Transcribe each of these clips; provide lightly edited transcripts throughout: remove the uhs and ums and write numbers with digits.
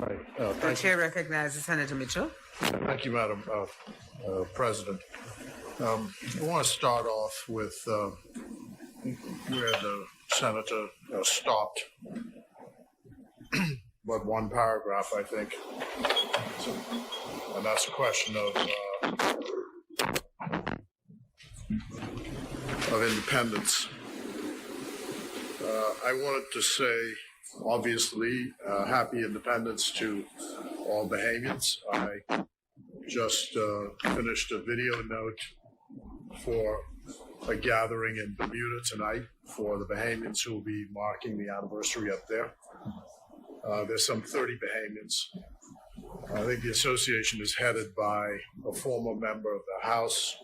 The chair recognizes Senator Mitchell. Thank you, Madam President. I want to start off with where the senator stopped, but one paragraph, I think, and that's a question of independence. I wanted to say, obviously, happy independence to all Bahamians. I just finished a video note for a gathering in Bermuda tonight for the Bahamians who will be marking the anniversary up there. There's some 30 Bahamians. I think the association is headed by a former member of the House,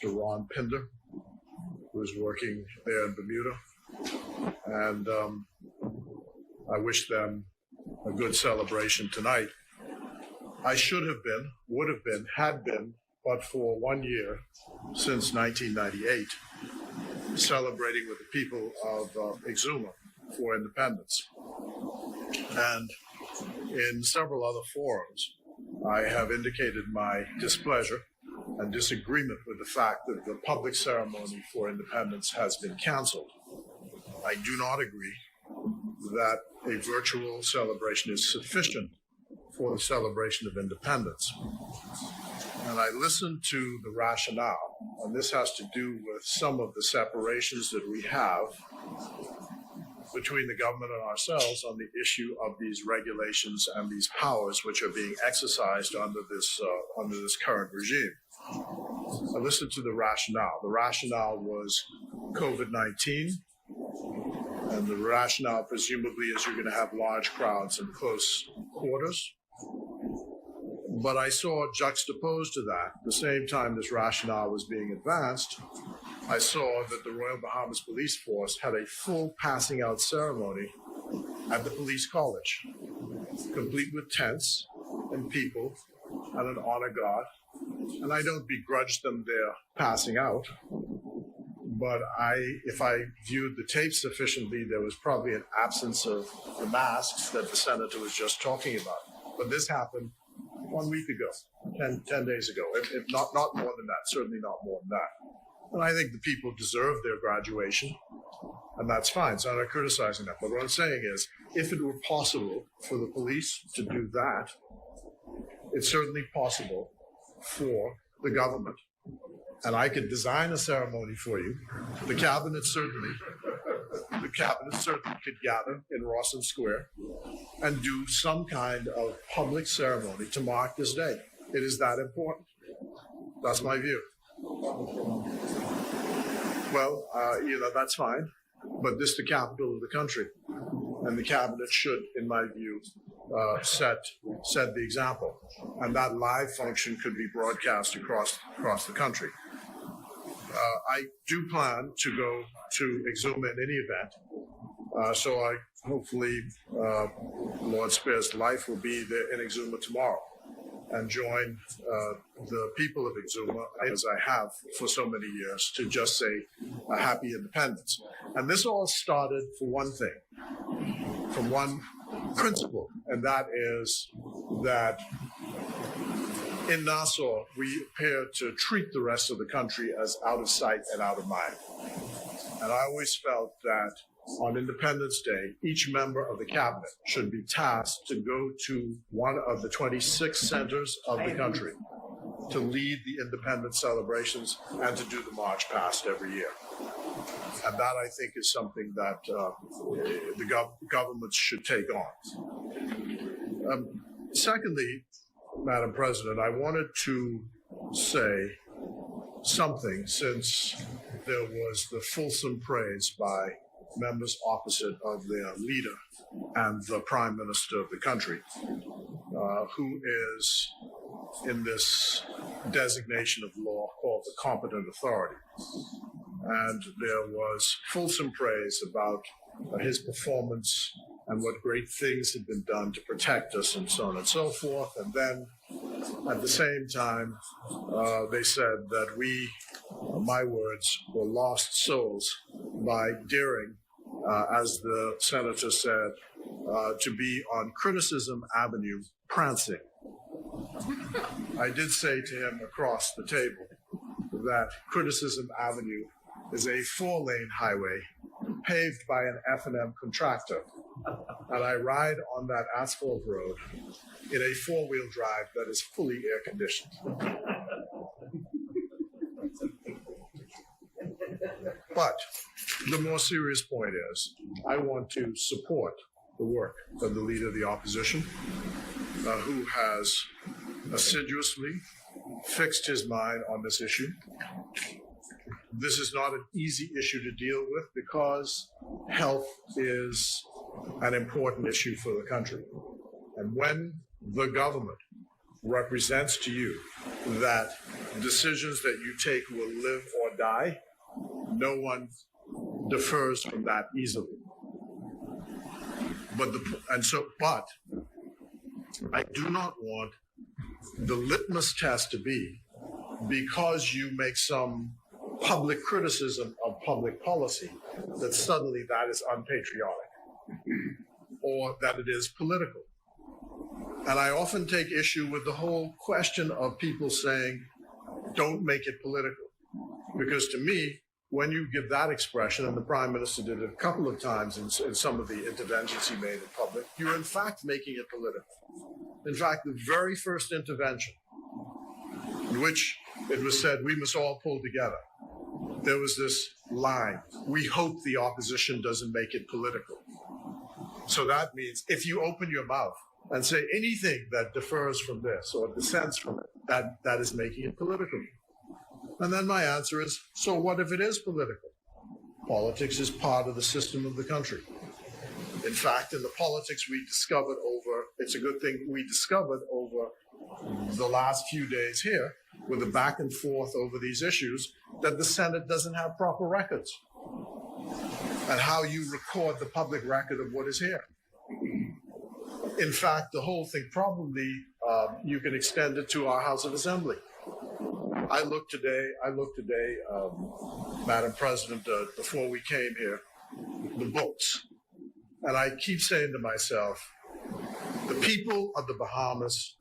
Mr. Ron Pinder, who is working there in Bermuda. And I wish them a good celebration tonight. I should have been, would have been, had been, but for 1 year since 1998, celebrating with the people of Exuma for independence. And in several other forums, I have indicated my displeasure and disagreement with the fact that the public ceremony for independence has been canceled. I do not agree that a virtual celebration is sufficient for the celebration of independence. And I listened to the rationale, and this has to do with some of the separations that we have between the government and ourselves on the issue of these regulations and these powers which are being exercised under this current regime. I listened to the rationale. The rationale was COVID-19, and the rationale presumably is you're going to have large crowds in close quarters. But I saw juxtaposed to that, the same time this rationale was being advanced, I saw that the Royal Bahamas Police Force had a full passing out ceremony at the police college, complete with tents and people and an honor guard. And I don't begrudge them their passing out, but if I viewed the tape sufficiently, there was probably an absence of the masks that the senator was just talking about. But this happened 1 week ago, 10 days ago, if not more than that, certainly not more than that. And I think the people deserve their graduation, and that's fine, so I'm not criticizing that. But what I'm saying is, if it were possible for the police to do that, it's certainly possible for the government. And I could design a ceremony for you. The cabinet certainly could gather in Rawson Square and do some kind of public ceremony to mark this day. It is that important. That's my view. Well, that's fine, but this is the capital of the country, and the cabinet should, in my view, set the example, and that live function could be broadcast across the country. I do plan to go to Exuma in any event, so I hopefully, Lord spares life, will be there in Exuma tomorrow and join the people of Exuma, as I have for so many years, to just say a happy independence. And this all started for one thing, from one principle, and that is that in Nassau, we appear to treat the rest of the country as out of sight and out of mind. And I always felt that on Independence Day, each member of the cabinet should be tasked to go to one of the 26 centers of the country to lead the independence celebrations and to do the March Past every year. And that, I think, is something that the governments should take on. Secondly, Madam President, I wanted to say something, since there was the fulsome praise by members opposite of their leader and the Prime Minister of the country, who is in this designation of law called the competent authority. And there was fulsome praise about his performance and what great things had been done to protect us and so on and so forth. And then at the same time, they said that we, my words, were lost souls by daring, as the senator said, to be on Criticism Avenue prancing. I did say to him across the table that Criticism Avenue is a 4-lane highway paved by an F&M contractor, and I ride on that asphalt road in a 4-wheel drive that is fully air-conditioned. But the more serious point is, I want to support the work of the Leader of the Opposition, who has assiduously fixed his mind on this issue. This is not an easy issue to deal with because health is an important issue for the country. And when the government represents to you that decisions that you take will live or die, no one defers from that easily. But I do not want the litmus test to be because you make some public criticism of public policy that suddenly that is unpatriotic or that it is political. And I often take issue with the whole question of people saying, don't make it political. Because to me, when you give that expression, and the Prime Minister did it a couple of times in some of the interventions he made in public, you're in fact making it political. In fact, the very first intervention in which it was said we must all pull together, there was this line, we hope the opposition doesn't make it political. So that means if you open your mouth and say anything that differs from this or dissents from it, that is making it political. And then my answer is, so what if it is political? Politics is part of the system of the country. In fact, in the politics we discovered it's a good thing we discovered over the last few days here with the back and forth over these issues, that the Senate doesn't have proper records and how you record the public record of what is here. In fact, the whole thing probably, you can extend it to our House of Assembly. I looked today, Madam President, before we came here, the books. And I keep saying to myself, the people of the Bahamas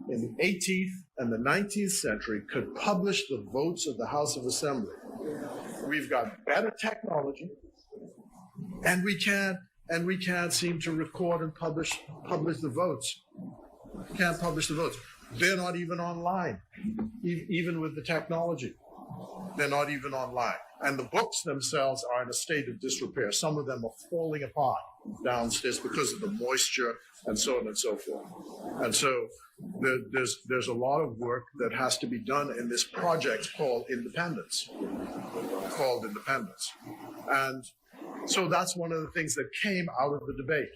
in the 18th and the 19th century could publish the votes of the House of Assembly. We've got better technology, and we can't seem to record and publish the votes. Can't publish the votes. They're not even online, even with the technology. They're not even online. And the books themselves are in a state of disrepair. Some of them are falling apart downstairs because of the moisture and so on and so forth. And so there's a lot of work that has to be done in this project called Independence. And so that's one of the things that came out of the debate.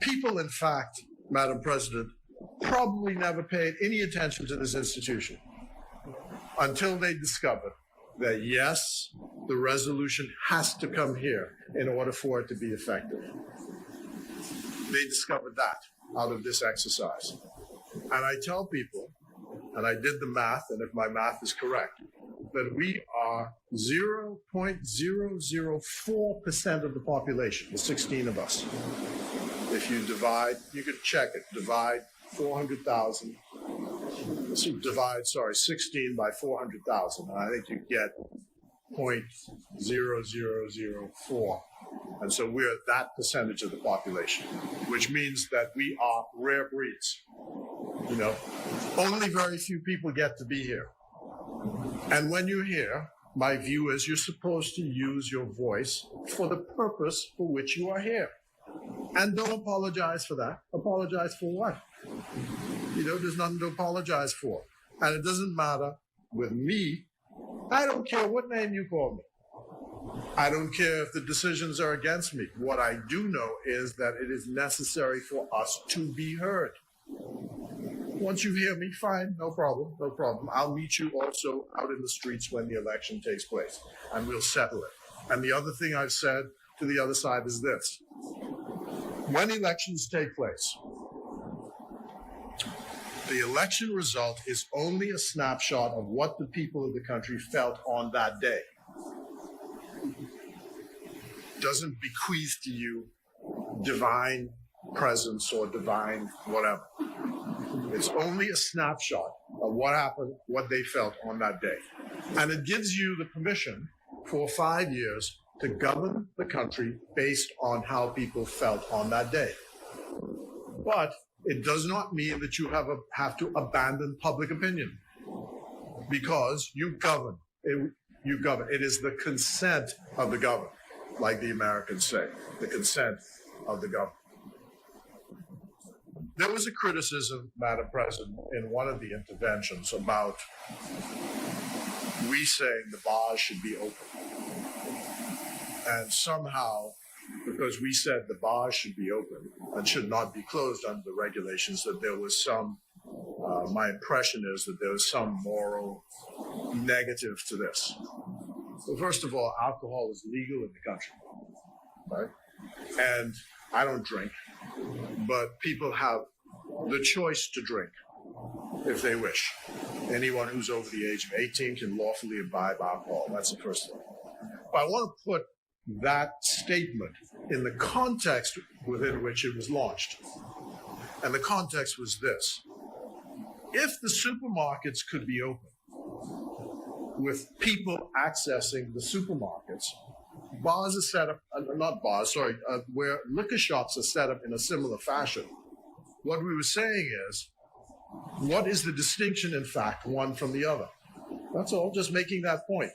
People, in fact, Madam President, probably never paid any attention to this institution until they discovered that, yes, the resolution has to come here in order for it to be effective. They discovered that out of this exercise. And I tell people, and I did the math, and if my math is correct, that we are 0.004% of the population, the 16 of us. If you divide, you can check it, divide 400,000, divide 16 by 400,000, and I think you get 0.0004. And so we're that percentage of the population, which means that we are rare breeds. You know, only very few people get to be here. And when you're here, my view is you're supposed to use your voice for the purpose for which you are here. And don't apologize for that. Apologize for what? You know, there's nothing to apologize for. And it doesn't matter with me. I don't care what name you call me. I don't care if the decisions are against me. What I do know is that it is necessary for us to be heard. Once you hear me, fine, no problem. I'll meet you also out in the streets when the election takes place, and we'll settle it. And the other thing I've said to the other side is this. When elections take place, the election result is only a snapshot of what the people of the country felt on that day. It doesn't bequeath to you divine presence or divine whatever. It's only a snapshot of what happened, what they felt on that day. And it gives you the permission for 5 years to govern the country based on how people felt on that day. But it does not mean that you have to abandon public opinion, because you govern. You govern. It is the consent of the governed, like the Americans say, the consent of the governed. There was a criticism, Madam President, in one of the interventions about we saying the bars should be open. And somehow, because we said the bars should be open and should not be closed under the regulations, that there was some, my impression is that there was some moral negative to this. Well, first of all, alcohol is legal in the country, right? And I don't drink, but people have the choice to drink if they wish. Anyone who's over the age of 18 can lawfully imbibe alcohol. That's the first thing. But I want to put that statement in the context within which it was launched. And the context was this. If the supermarkets could be open with people accessing the supermarkets, bars are set up, not bars, sorry, where liquor shops are set up in a similar fashion. What we were saying is, what is the distinction, in fact, one from the other? That's all, just making that point.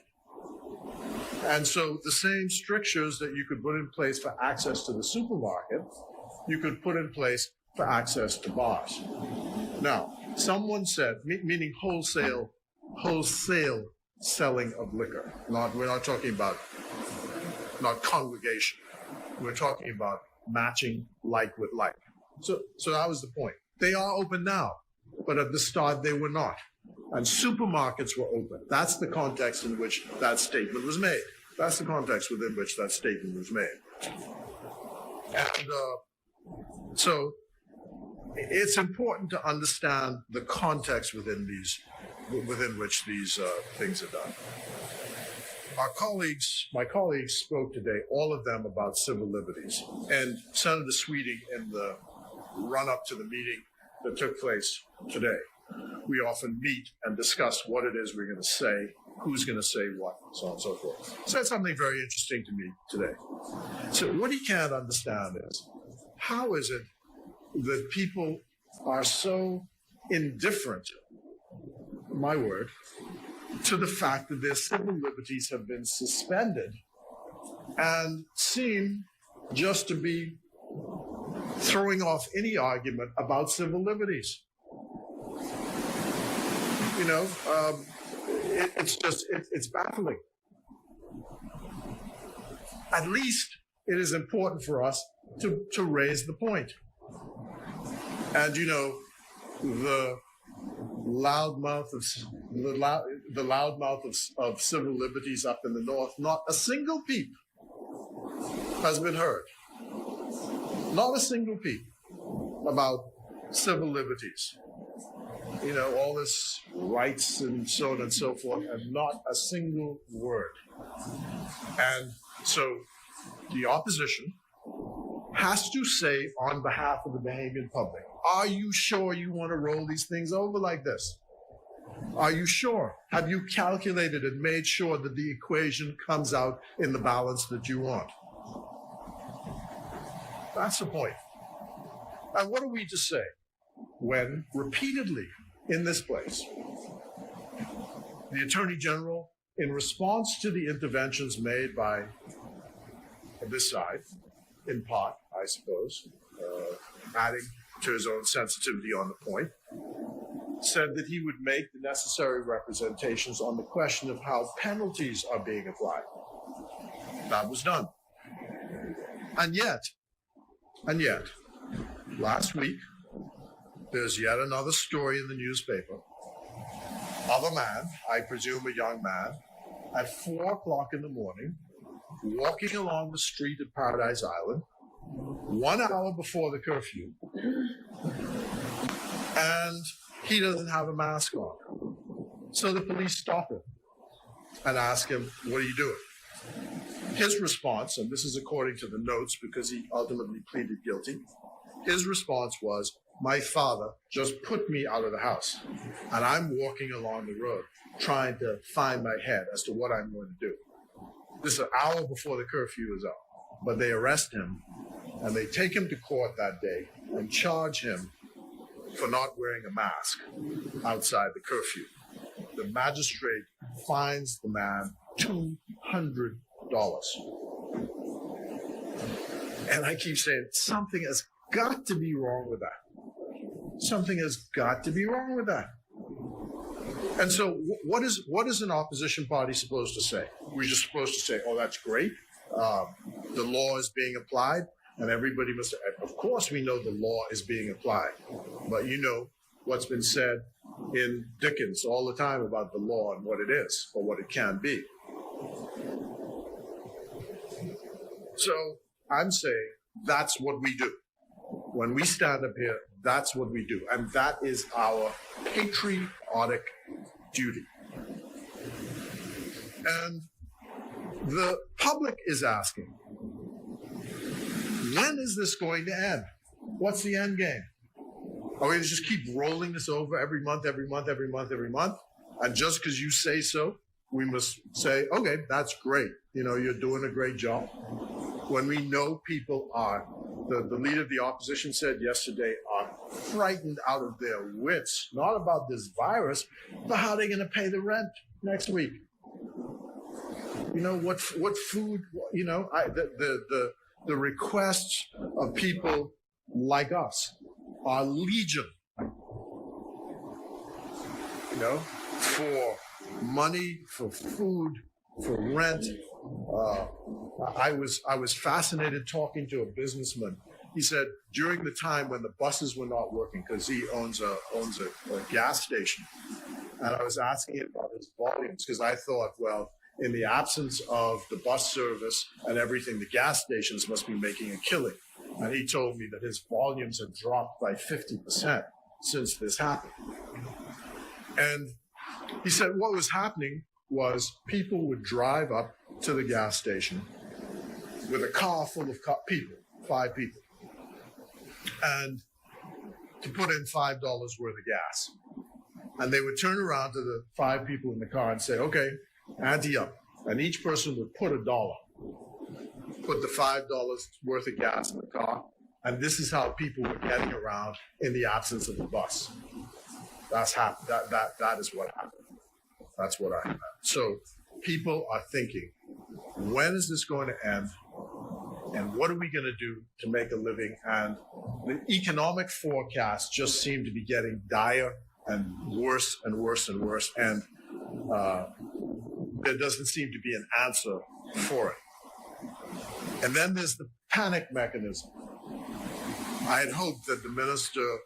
And so the same strictures that you could put in place for access to the supermarket, you could put in place for access to bars. Now, someone said, meaning wholesale selling of liquor. We're not talking about, not congregation. We're talking about matching like with like. So that was the point. They are open now, but at the start they were not. And supermarkets were open. That's the context in which that statement was made. That's the context within which that statement was made. And so it's important to understand the context within which these things are done. My colleagues spoke today, all of them about civil liberties. And Senator Sweeting, in the run-up to the meeting that took place today, we often meet and discuss what it is we're going to say, who's going to say what, so on and so forth. Said something very interesting to me today. So what he can't understand is, how is it that people are so indifferent, my word, to the fact that their civil liberties have been suspended and seem just to be throwing off any argument about civil liberties. You know, it's baffling. At least it is important for us to raise the point. And, you know, the loudmouth of civil liberties up in the north, not a single peep has been heard. Not a single peep about civil liberties. You know, all this rights and so on and so forth, and not a single word. And so the opposition has to say on behalf of the Bahamian public, are you sure you want to roll these things over like this? Are you sure? Have you calculated and made sure that the equation comes out in the balance that you want? That's the point. And what are we to say when repeatedly in this place, the Attorney General, in response to the interventions made by this side, in part, I suppose, adding to his own sensitivity on the point, said that he would make the necessary representations on the question of how penalties are being applied. That was done. And yet, last week, there's yet another story in the newspaper of a man, I presume a young man, at 4 o'clock in the morning, walking along the street at Paradise Island, 1 hour before the curfew, and he doesn't have a mask on. So the police stop him and ask him, what are you doing? His response, and this is according to the notes because he ultimately pleaded guilty, his response was, my father just put me out of the house, and I'm walking along the road trying to find my head as to what I'm going to do. This is an hour before the curfew is up, but they arrest him, and they take him to court that day and charge him for not wearing a mask outside the curfew. The magistrate fines the man $200. And I keep saying, something has got to be wrong with that. Something has got to be wrong with that. And so what is an opposition party supposed to say? We're just supposed to say, oh, that's great. The law is being applied, and everybody must, of course we know the law is being applied. But you know what's been said in Dickens all the time about the law and what it is, or what it can be. So I'm saying that's what we do. When we stand up here, that's what we do. And that is our patriotic duty. And the public is asking, when is this going to end? What's the end game? Are we going to just keep rolling this over every month, every month, every month, every month? And just because you say so, we must say, okay, that's great. You know, you're doing a great job. When we know people are, the leader of the opposition said yesterday, are frightened out of their wits, not about this virus, but how they're going to pay the rent next week. You know, what food, you know, the requests of people like us are legion, you know, for money, for food, for rent. I was fascinated talking to a businessman. He said during the time when the buses were not working, because he owns a gas station, and I was asking him about his volumes because I thought, well, in the absence of the bus service and everything, the gas stations must be making a killing. And he told me that his volumes had dropped by 50% since this happened. And he said what was happening was people would drive up to the gas station with a car full of people, 5 people, and to put in $5 worth of gas. And they would turn around to the 5 people in the car and say, okay, ante up. And each person would put $1, put the $5 worth of gas in the car. And this is how people were getting around in the absence of the bus. That is what happened. That's what I meant. So people are thinking, when is this going to end? And what are we going to do to make a living? And the economic forecasts just seem to be getting dire and worse and worse and worse. And there doesn't seem to be an answer for it. And then there's the panic mechanism. I had hoped that the minister,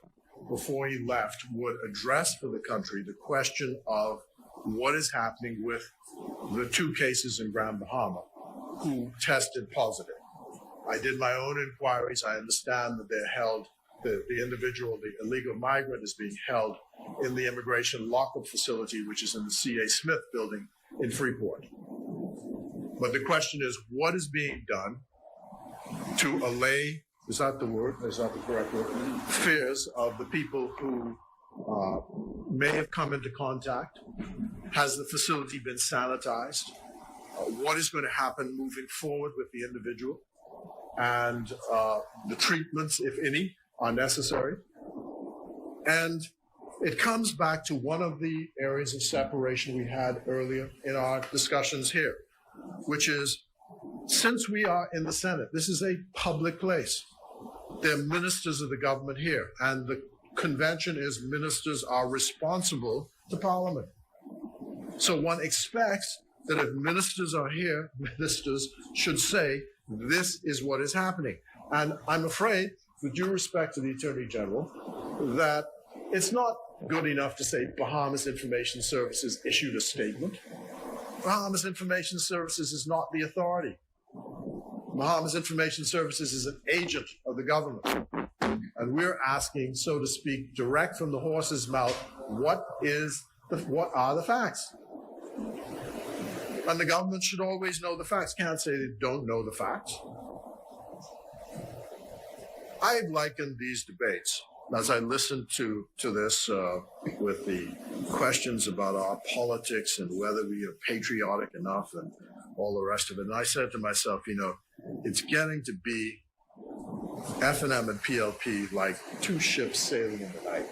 before he left, would address for the country the question of what is happening with the 2 cases in Grand Bahama who tested positive. I did my own inquiries. I understand that they're held, the individual, the illegal migrant is being held in the immigration lockup facility, which is in the C.A. Smith building in Freeport. But the question is, what is being done to allay, is that the word? Is that the correct word? Fears of the people who may have come into contact? Has the facility been sanitized? What is going to happen moving forward with the individual? And the treatments, if any, are necessary. And it comes back to one of the areas of separation we had earlier in our discussions here, which is, since we are in the Senate, this is a public place. There are ministers of the government here, and the convention is ministers are responsible to Parliament. So one expects that if ministers are here, ministers should say, this is what is happening. And I'm afraid, with due respect to the Attorney General, that it's not good enough to say Bahamas Information Services issued a statement. Bahamas Information Services is not the authority. Bahamas Information Services is an agent of the government. And we're asking, so to speak, direct from the horse's mouth, what are the facts? And the government should always know the facts. Can't say they don't know the facts. I likened these debates as I listened to this with the questions about our politics and whether we are patriotic enough and all the rest of it. And I said to myself, it's getting to be F&M and PLP like two ships sailing in the night.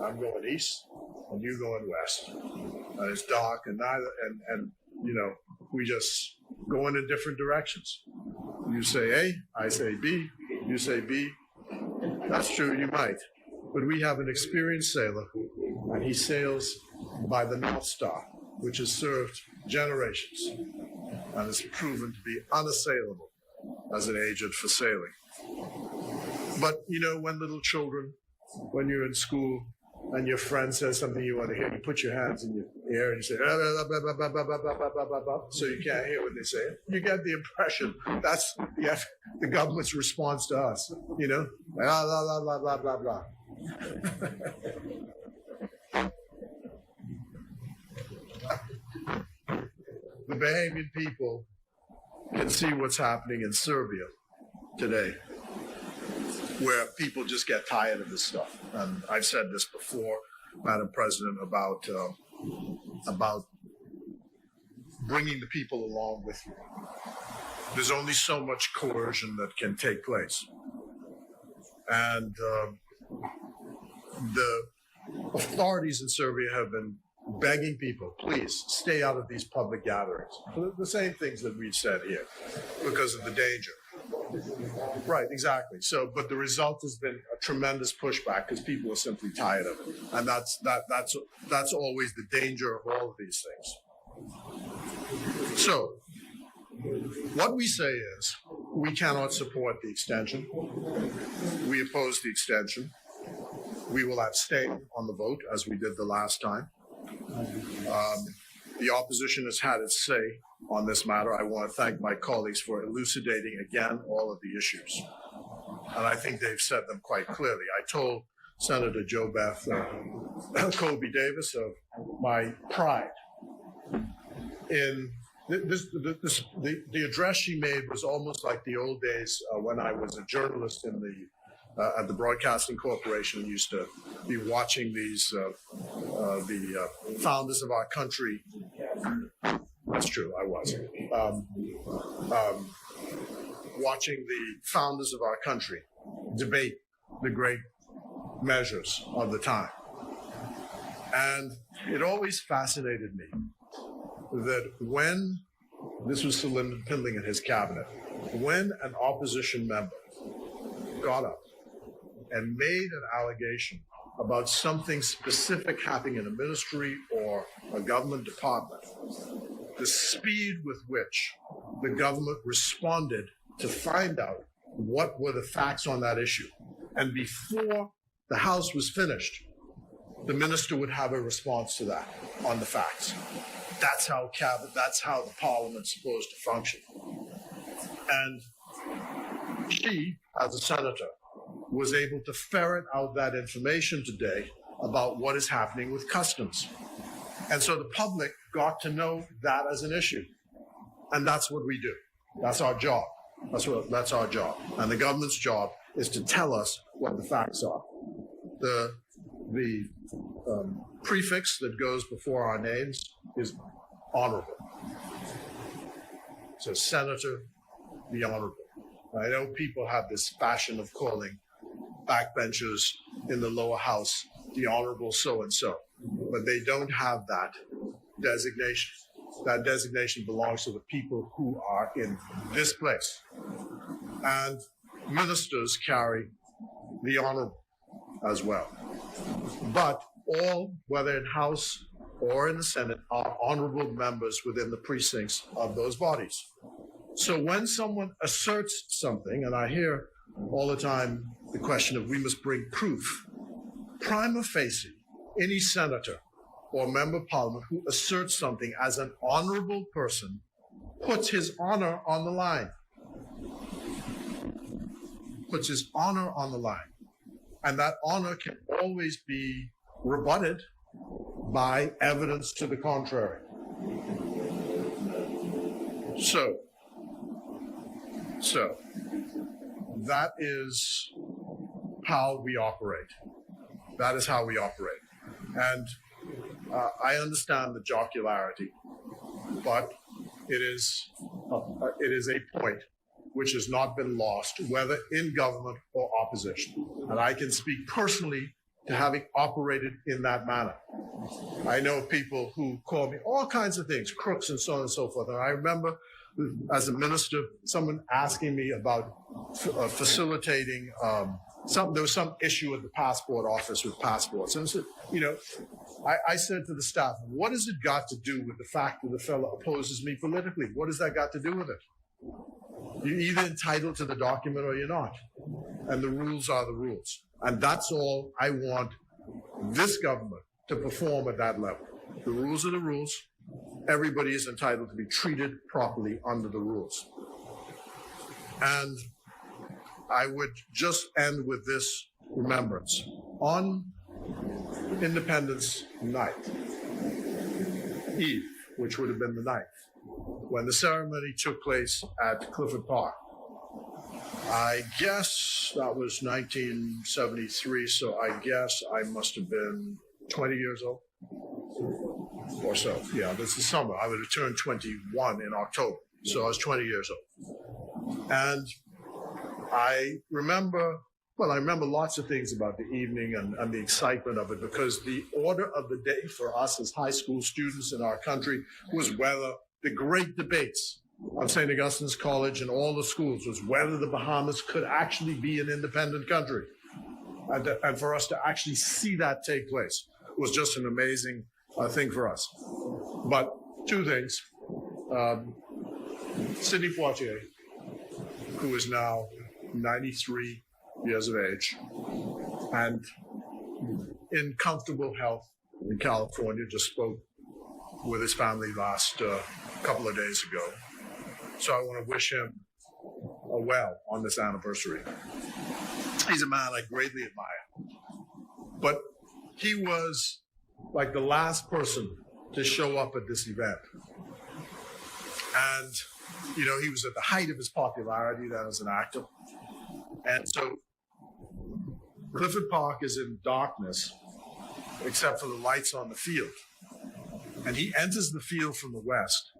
I'm going east and you going west. And it's dark and we just going in different directions. You say A, I say B, you say B. That's true, you might. But we have an experienced sailor, and he sails by the North Star, which has served generations and is proven to be unassailable as an agent for sailing. But, when little children, when you're in school, and your friend says something you want to hear, you put your hands in your ear and you say, so you can't hear what they say. You get the impression that's the government's response to us, blah, blah, blah, blah, blah, blah. The Bahamian people can see what's happening in Serbia today, where people just get tired of this stuff. And I've said this before, Madam President, about bringing the people along with you. There's only so much coercion that can take place. And the authorities in Serbia have been begging people, please stay out of these public gatherings. The same things that we've said here, because of the danger. Right, exactly. So, but the result has been a tremendous pushback because people are simply tired of it, and that's always the danger of all of these things. So, what we say is we cannot support the extension. We oppose the extension. We will abstain on the vote as we did the last time. The opposition has had its say on this matter. I want to thank my colleagues for elucidating again all of the issues. And I think they've said them quite clearly. I told Senator Jo Beth Colby Davis of my pride in the address she made was almost like the old days when I was a journalist in at the Broadcasting Corporation and used to be watching these the founders of our country. That's true, I was. Watching the founders of our country debate the great measures of the time. And it always fascinated me that when, this was Sir Lyndon Pindling and his cabinet, when an opposition member got up and made an allegation about something specific happening in a ministry or a government department, the speed with which the government responded to find out what were the facts on that issue. And before the House was finished, the minister would have a response to that on the facts. That's how the parliament's supposed to function. And she, as a senator, was able to ferret out that information today about what is happening with customs. And so the public got to know that as an issue. And that's what we do. That's our job. That's our job. And the government's job is to tell us what the facts are. The prefix that goes before our names is honorable. So Senator, the Honorable. I know people have this fashion of calling backbenchers in the lower house the Honorable so-and-so, but they don't have that designation. That designation belongs to the people who are in this place. And ministers carry the Honorable as well. But all, whether in House or in the Senate, are honorable members within the precincts of those bodies. So when someone asserts something, and I hear all the time the question of we must bring proof, prima facie, any senator or member of parliament who asserts something as an honorable person puts his honor on the line. Puts his honor on the line. And that honor can always be rebutted by evidence to the contrary. So that is how we operate. That is how we operate. And I understand the jocularity, but it is a point which has not been lost, whether in government or opposition. And I can speak personally to having operated in that manner. I know people who call me all kinds of things, crooks and so on and so forth. And I remember as a minister, someone asking me about facilitating there was some issue at the passport office with passports. And I said, I said to the staff, what has it got to do with the fact that the fellow opposes me politically? What has that got to do with it? You're either entitled to the document or you're not. And the rules are the rules. And that's all I want this government to perform at that level. The rules are the rules. Everybody is entitled to be treated properly under the rules. And I would just end with this remembrance. On Independence Night, Eve, which would have been the 9th, when the ceremony took place at Clifford Park, I guess that was 1973, so I guess I must have been 20 years old or so. Yeah, that's the summer. I would have turned 21 in October, so I was 20 years old. And I remember lots of things about the evening and the excitement of it, because the order of the day for us as high school students in our country was whether the great debates on St. Augustine's College and all the schools was whether the Bahamas could actually be an independent country. And for us to actually see that take place was just an amazing thing for us. But two things. Sidney Poitier, who is now 93 years of age and in comfortable health in California, just spoke with his family last couple of days ago. So I want to wish him well on this anniversary. He's a man I greatly admire. But he was like the last person to show up at this event. And, he was at the height of his popularity then as an actor. And so Clifford Park is in darkness, except for the lights on the field. And he enters the field from the west,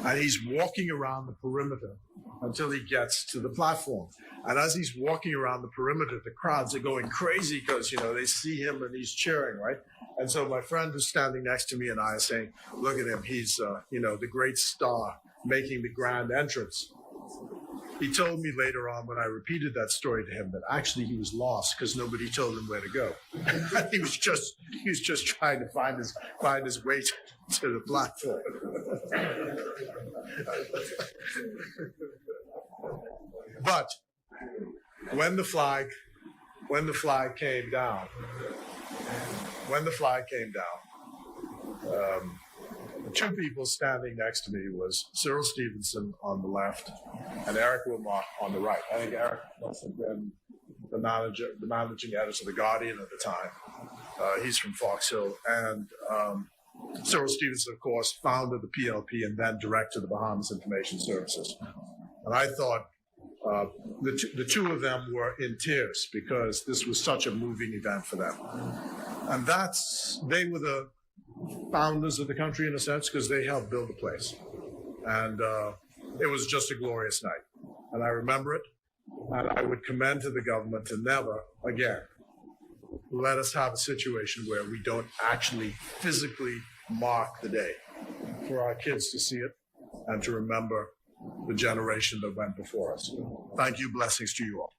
and he's walking around the perimeter until he gets to the platform. And as he's walking around the perimeter, the crowds are going crazy because, they see him and he's cheering, right? And so my friend who's standing next to me and I are saying, look at him, he's, the great star making the grand entrance. He told me later on when I repeated that story to him that actually he was lost because nobody told him where to go. he was just trying to find his way to the platform. But when the flag came down, two people standing next to me was Cyril Stevenson on the left and Eric Wilmot on the right. I think Eric must have been the managing editor of The Guardian at the time. He's from Fox Hill. And Cyril Stevenson, of course, founded the PLP and then director of the Bahamas Information Services. And I thought the two of them were in tears because this was such a moving event for them. And they were the founders of the country in a sense because they helped build the place. And it was just a glorious night. And I remember it. And I would commend to the government to never again let us have a situation where we don't actually physically mark the day for our kids to see it and to remember the generation that went before us. Thank you. Blessings to you all.